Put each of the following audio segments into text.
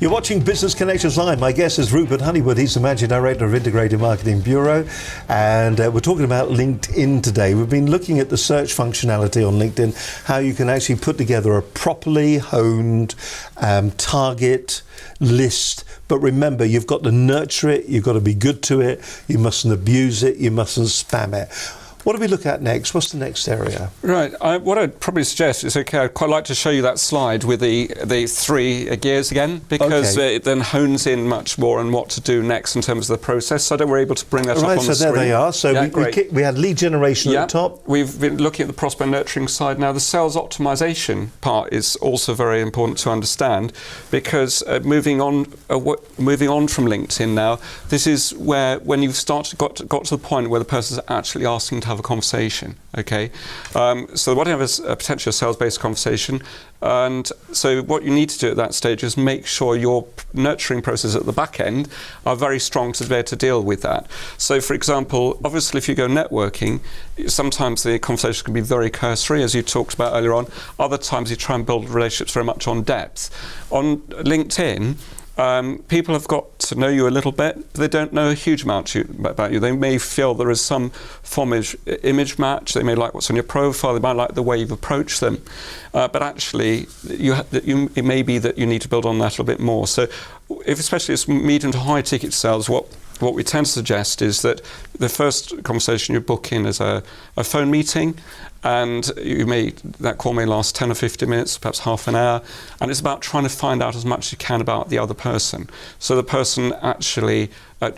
You're watching Business Connections Live. My guest is Rupert Honeywood. He's the Managing Director of Integrated Marketing Bureau. And we're talking about LinkedIn today. We've been looking at the search functionality on LinkedIn, how you can actually put together a properly honed target list. But remember, you've got to nurture it. You've got to be good to it. You mustn't abuse it. You mustn't spam it. What do we look at next? What's the next area? Right. What I'd probably suggest is, I'd quite like to show you that slide with the three gears again, because it then hones in much more on what to do next in terms of the process. So I don't we're able to bring that up on the screen. So there they are. So we had lead generation at the top. We've been looking at the prospect nurturing side now. The sales optimization part is also very important to understand, because moving on from LinkedIn now, this is where when you've got to the point where the person's actually asking to have a conversation. Okay, so what you have is a potential sales-based conversation, and so what you need to do at that stage is make sure your nurturing process at the back end are very strong to be able to deal with that. So, for example, obviously, if you go networking, sometimes the conversation can be very cursory, as you talked about earlier on. Other times, you try and build relationships very much on depth. On LinkedIn, people have got to know you a little bit, but they don't know a huge amount about you. They may feel there is some form of image match. They may like what's on your profile. They might like the way you've approached them. But actually, it may be that you need to build on that a little bit more. So, especially as medium to high ticket sales, what we tend to suggest is that the first conversation you book in is a phone meeting, and that call may last 10 or 15 minutes, perhaps half an hour, and it's about trying to find out as much as you can about the other person. So the person actually,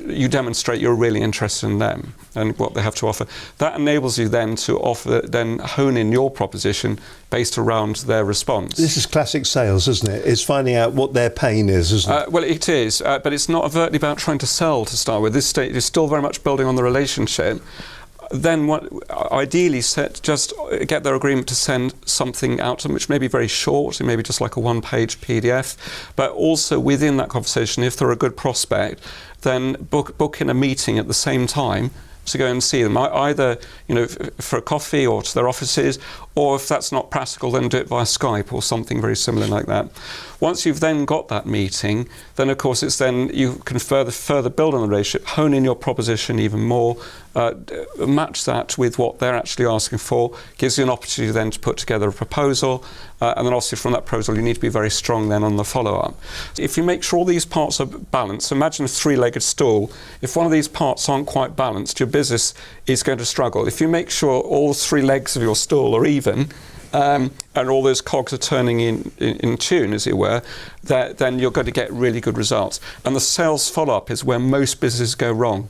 you demonstrate you're really interested in them and what they have to offer. That enables you then to hone in your proposition based around their response. This is classic sales, isn't it? It's finding out what their pain is, isn't it? Well, it is, but it's not overtly about trying to sell to start with. This stage is still very much building on the relationship. Then ideally just get their agreement to send something out to them, which may be very short, it may be just like a one-page PDF, but also within that conversation, if they're a good prospect, then book in a meeting at the same time to go and see them, either for a coffee or to their offices, or if that's not practical, then do it via Skype or something very similar like that. Once you've then got that meeting, then of course you can further build on the relationship, hone in your proposition even more, match that with what they're actually asking for, gives you an opportunity then to put together a proposal, and then obviously from that proposal you need to be very strong then on the follow-up. If you make sure all these parts are balanced, so imagine a three-legged stool. If one of these parts aren't quite balanced, your business is going to struggle. If you make sure all three legs of your stool are even, and all those cogs are turning in tune, as it were, then you're going to get really good results. And the sales follow-up is where most businesses go wrong.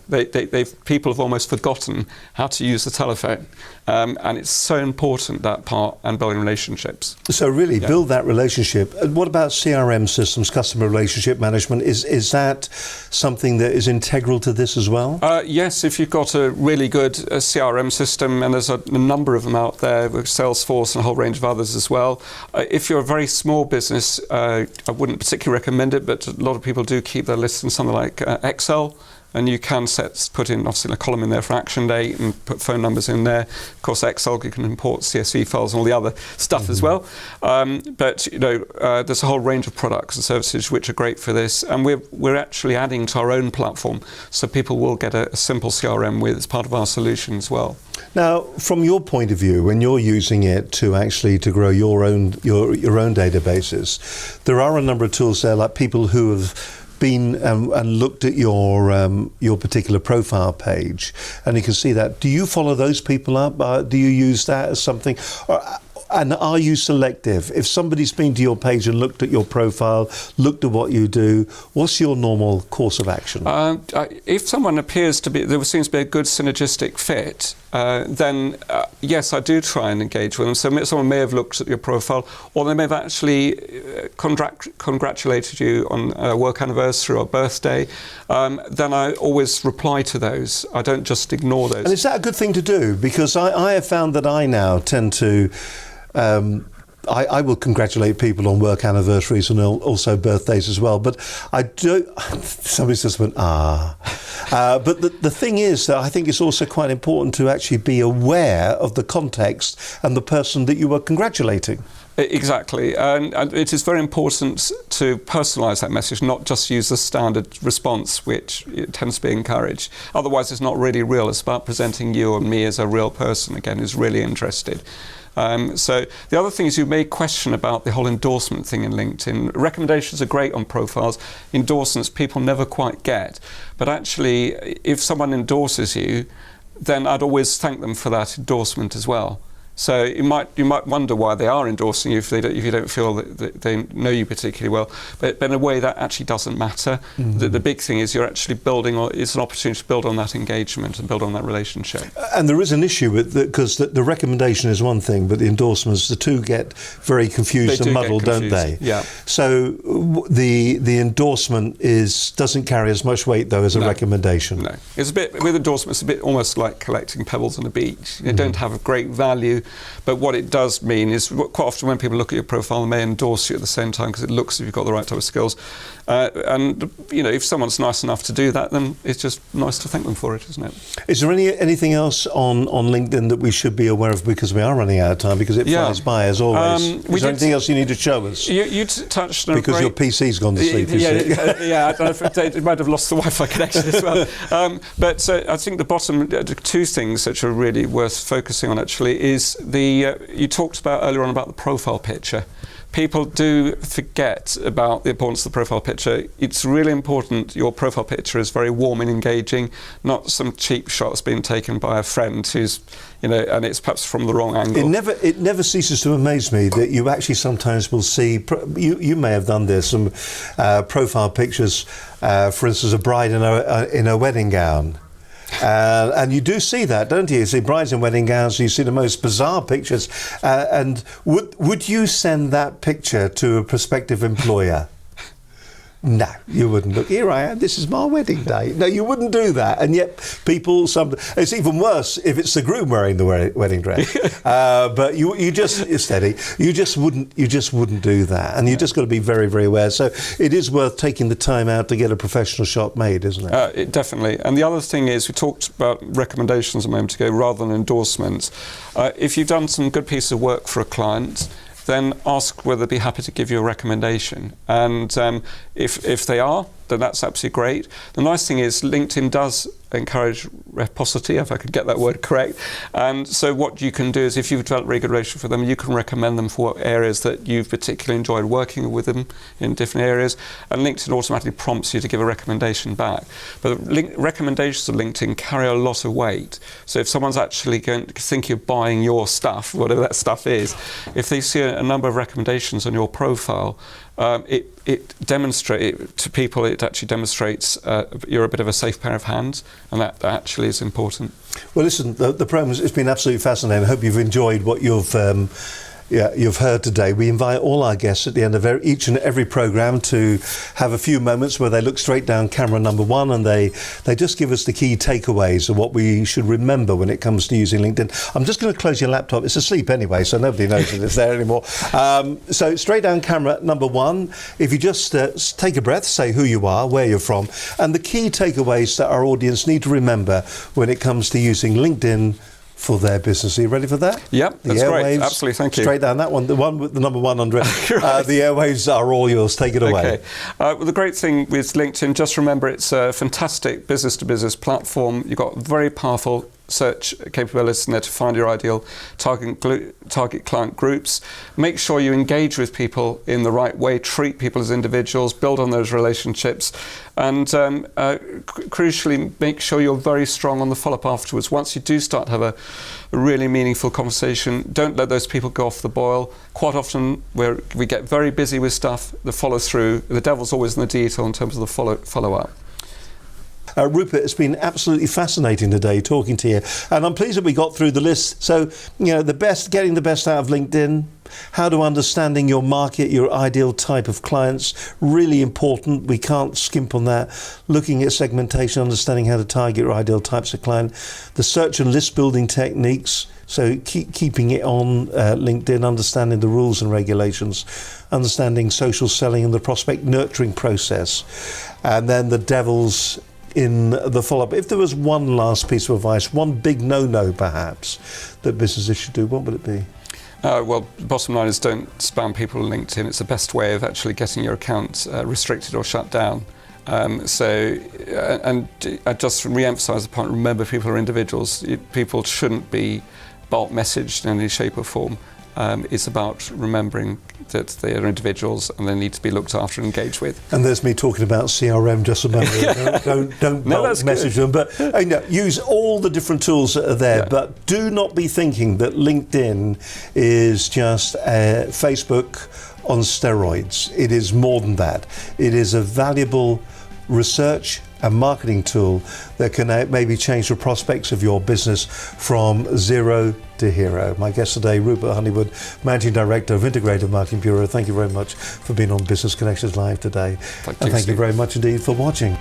People have almost forgotten how to use the telephone. And it's so important, that part, and building relationships. So really, build that relationship. What about CRM systems, customer relationship management? Is that something that is integral to this as well? Yes, if you've got a really good CRM system, and there's a number of them out there, with Salesforce and a whole range of others as well. If you're a very small business, I wouldn't particularly recommend it, but a lot of people do keep their lists in something like Excel. And you can put in obviously a column in there for action date and put phone numbers in there. Of course, Excel, you can import CSV files and all the other stuff as well. But there's a whole range of products and services which are great for this, and we're actually adding to our own platform, so people will get a simple CRM as part of our solution as well. Now, from your point of view, when you're using it to grow your own databases, there are a number of tools there, like people who have been and looked at your particular profile page, and you can see that. Do you follow those people up? Do you use that as something? And are you selective? If somebody's been to your page and looked at your profile, looked at what you do, what's your normal course of action? If someone appears to be, there seems to be a good synergistic fit, then yes, I do try and engage with them. So someone may have looked at your profile, or they may have actually congratulated you on a work anniversary or birthday. Then I always reply to those. I don't just ignore those. And is that a good thing to do? Because I have found that I now tend to I will congratulate people on work anniversaries and also birthdays as well. But I do. Somebody just went but the thing is that I think it's also quite important to actually be aware of the context and the person that you were congratulating. Exactly, and it is very important to personalise that message, not just use the standard response, which it tends to be encouraged. Otherwise, it's not really real. It's about presenting you and me as a real person, again, who's really interested. So the other thing is you may question about the whole endorsement thing in LinkedIn. Recommendations are great on profiles. Endorsements people never quite get. But actually, if someone endorses you, then I'd always thank them for that endorsement as well. So you might wonder why they are endorsing you if you don't feel that they know you particularly well. But in a way, that actually doesn't matter. The big thing is you're actually building on. It's an opportunity to build on that engagement and build on that relationship. And there is an issue with because the recommendation is one thing, but the endorsements, the two get very confused and muddled, don't they? Yeah. So the endorsement doesn't carry as much weight though as a recommendation. No, it's a bit with endorsements. It's a bit almost like collecting pebbles on a beach. They don't have a great value. But what it does mean is quite often when people look at your profile, they may endorse you at the same time because it looks as if you've got the right type of skills. And you know, if someone's nice enough to do that, then it's just nice to thank them for it, isn't it? Is there anything else on LinkedIn that we should be aware of, because we are running out of time, because it flies by as always? Is there anything else you need to show us? You touched on because your PC's gone to sleep. Yeah, I don't know if it might have lost the Wi-Fi connection as well. But I think the bottom two things which are really worth focusing on actually is you talked about earlier on about the profile picture. People do forget about the importance of the profile picture. It's really important your profile picture is very warm and engaging, not some cheap shots being taken by a friend who's, you know, and it's perhaps from the wrong angle. It never ceases to amaze me that you actually sometimes will see, you may have done this, some profile pictures, for instance, a bride in a wedding gown. And you do see that, don't you? You see brides in wedding gowns, you see the most bizarre pictures. And would you send that picture to a prospective employer? No, you wouldn't. Look, here I am, this is my wedding day. No, you wouldn't do that. And yet people, it's even worse if it's the groom wearing the wedding dress. But you just wouldn't do that. And you just got to be very, very aware. So it is worth taking the time out to get a professional shot made, isn't it? Definitely. And the other thing is, we talked about recommendations a moment ago rather than endorsements. If you've done some good piece of work for a client, then ask whether they'd be happy to give you a recommendation. And if they are, then that's absolutely great. The nice thing is LinkedIn does encourage reciprocity, if I could get that word correct. And so what you can do is, if you've developed a very good relationship with them, you can recommend them for areas that you've particularly enjoyed working with them in different areas. And LinkedIn automatically prompts you to give a recommendation back. But recommendations of LinkedIn carry a lot of weight. So if someone's actually going to think of buying your stuff, whatever that stuff is, if they see a number of recommendations on your profile, it demonstrates to people. It actually demonstrates you're a bit of a safe pair of hands, and that actually is important. Well, listen, the program has been absolutely fascinating. I hope you've enjoyed what you've heard today. We invite all our guests at the end of each and every programme to have a few moments where they look straight down camera number one and they just give us the key takeaways of what we should remember when it comes to using LinkedIn. I'm just going to close your laptop. It's asleep anyway, so nobody knows that it's there anymore. So straight down camera number one, if you just take a breath, say who you are, where you're from, and the key takeaways that our audience need to remember when it comes to using LinkedIn for their business. Are you ready for that? Yep, that's great. Absolutely, thank you. Straight down that one, the one with the number one under it. Right. The airwaves are all yours. Take it away. Okay. Well, the great thing with LinkedIn, just remember it's a fantastic business-to-business platform. You've got very powerful search capabilities in there to find your ideal target client groups. Make sure you engage with people in the right way, treat people as individuals, build on those relationships, and crucially make sure you're very strong on the follow-up afterwards. Once you do start to have a really meaningful conversation, don't let those people go off the boil. Quite often we get very busy with stuff, the follow-through, the devil's always in the detail in terms of the follow-up. Rupert, it's been absolutely fascinating today talking to you, and I'm pleased that we got through the list. So, you know, getting the best out of LinkedIn, how to understanding your market, your ideal type of clients, really important. We can't skimp on that. Looking at segmentation, understanding how to target your ideal types of client, the search and list building techniques. So keeping it on LinkedIn, understanding the rules and regulations, understanding social selling and the prospect nurturing process, and then the devil's in the follow-up. If there was one last piece of advice, one big no-no perhaps, that businesses should do, what would it be? Well, the bottom line is don't spam people on LinkedIn. It's the best way of actually getting your account restricted or shut down. And I just re-emphasise the point, remember people are individuals. People shouldn't be bulk messaged in any shape or form. It's about remembering that they are individuals and they need to be looked after and engaged with. And there's me talking about CRM just a moment. Don't No, bulk message them, but use all the different tools that are there. Yeah. But do not be thinking that LinkedIn is just Facebook on steroids. It is more than that. It is a valuable research and marketing tool that can maybe change the prospects of your business from zero to hero. My guest today, Rupert Honeywood, Managing Director of Integrated Marketing Bureau. Thank you very much for being on Business Connections Live today. Thank you Steve. very much indeed for watching.